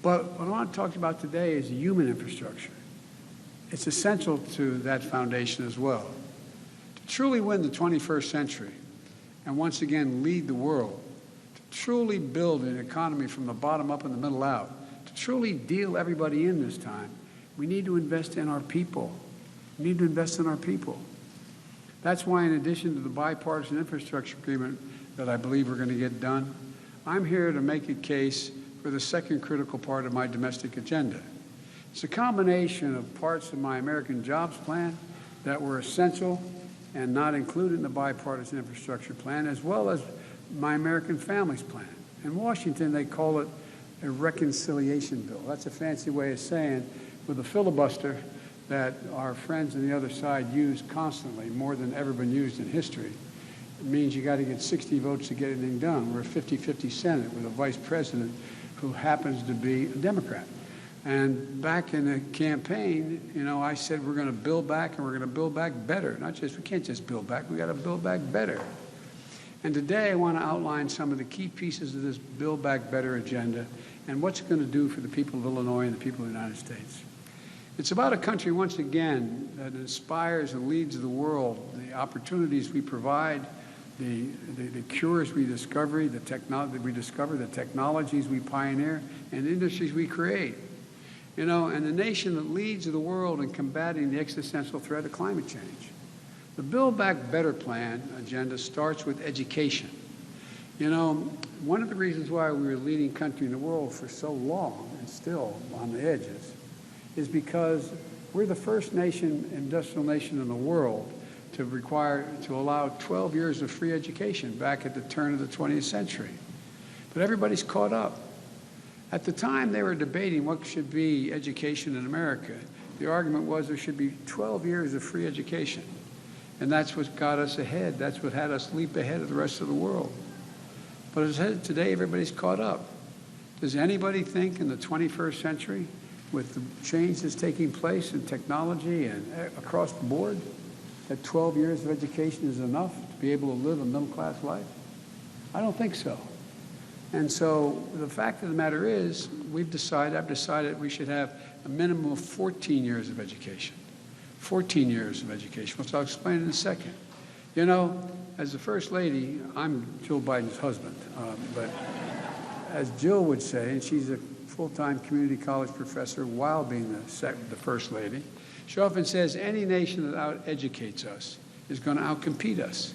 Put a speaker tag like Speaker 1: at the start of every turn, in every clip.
Speaker 1: But what I want to talk about today is human infrastructure. It's essential to that foundation as well. To truly win the 21st century and once again lead the world, to truly build an economy from the bottom up and the middle out, to truly deal everybody in this time, we need to invest in our people. We need to invest in our people. That's why, in addition to the bipartisan infrastructure agreement that I believe we're going to get done, I'm here to make a case for the second critical part of my domestic agenda. It's a combination of parts of my American Jobs Plan that were essential and not included in the bipartisan infrastructure plan, as well as my American Families Plan. In Washington, they call it a reconciliation bill. That's a fancy way of saying, with a filibuster that our friends on the other side use constantly, more than ever been used in history. It means you got to get 60 votes to get anything done. We're a 50-50 Senate with a vice president who happens to be a Democrat. And back in the campaign, you know, I said we're going to build back and we're going to build back better. We can't just build back, we got to build back better. And today I want to outline some of the key pieces of this Build Back Better agenda and what's it going to do for the people of Illinois and the people of the United States. It's about a country, once again, that inspires and leads the world, the opportunities we provide, the cures we discover, the technologies we pioneer, and the industries we create. You know, and the nation that leads the world in combating the existential threat of climate change. The Build Back Better plan agenda starts with education. You know, one of the reasons why we were the leading country in the world for so long and still on the edges is because we're the first industrial nation in the world to allow 12 years of free education back at the turn of the 20th century. But everybody's caught up. At the time they were debating what should be education in America, the argument was there should be 12 years of free education. And that's what got us ahead. That's what had us leap ahead of the rest of the world. But as I said, today everybody's caught up. Does anybody think in the 21st century, with the change that's taking place in technology and across the board, that 12 years of education is enough to be able to live a middle-class life? I don't think so. And so the fact of the matter is, I've decided we should have a minimum of 14 years of education. 14 years of education, which I'll explain in a second. You know, as the First Lady, I'm Jill Biden's husband, but as Jill would say, and she's a full-time community college professor while being the First Lady, she often says any nation that out-educates us is going to out-compete us.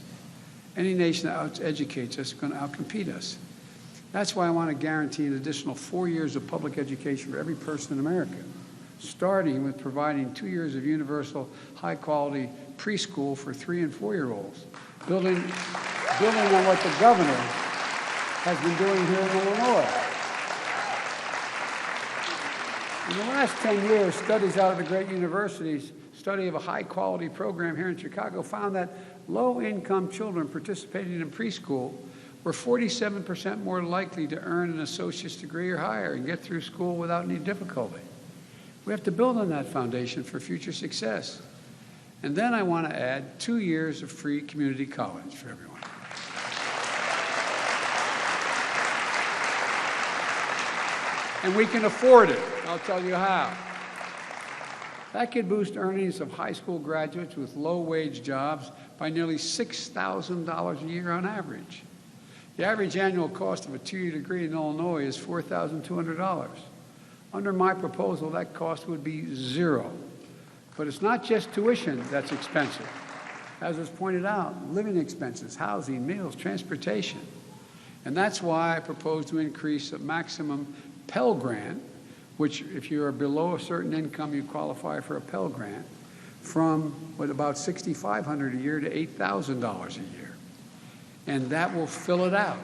Speaker 1: Any nation that out-educates us is going to out-compete us. That's why I want to guarantee an additional 4 years of public education for every person in America, starting with providing 2 years of universal, high-quality preschool for 3- and 4-year-olds, building on what the governor has been doing here in Illinois. In the last 10 years, studies out of the great universities, study of a high-quality program here in Chicago, found that low-income children participating in preschool were 47% more likely to earn an associate's degree or higher and get through school without any difficulty. We have to build on that foundation for future success. And then I want to add 2 years of free community college for everyone. And we can afford it. I'll tell you how. That could boost earnings of high school graduates with low-wage jobs by nearly $6,000 a year on average. The average annual cost of a 2-year degree in Illinois is $4,200. Under my proposal, that cost would be zero. But it's not just tuition that's expensive. As was pointed out, living expenses, housing, meals, transportation. And that's why I propose to increase the maximum Pell Grant, which if you are below a certain income, you qualify for a Pell Grant, from about $6,500 a year to $8,000 a year. And that will fill it out.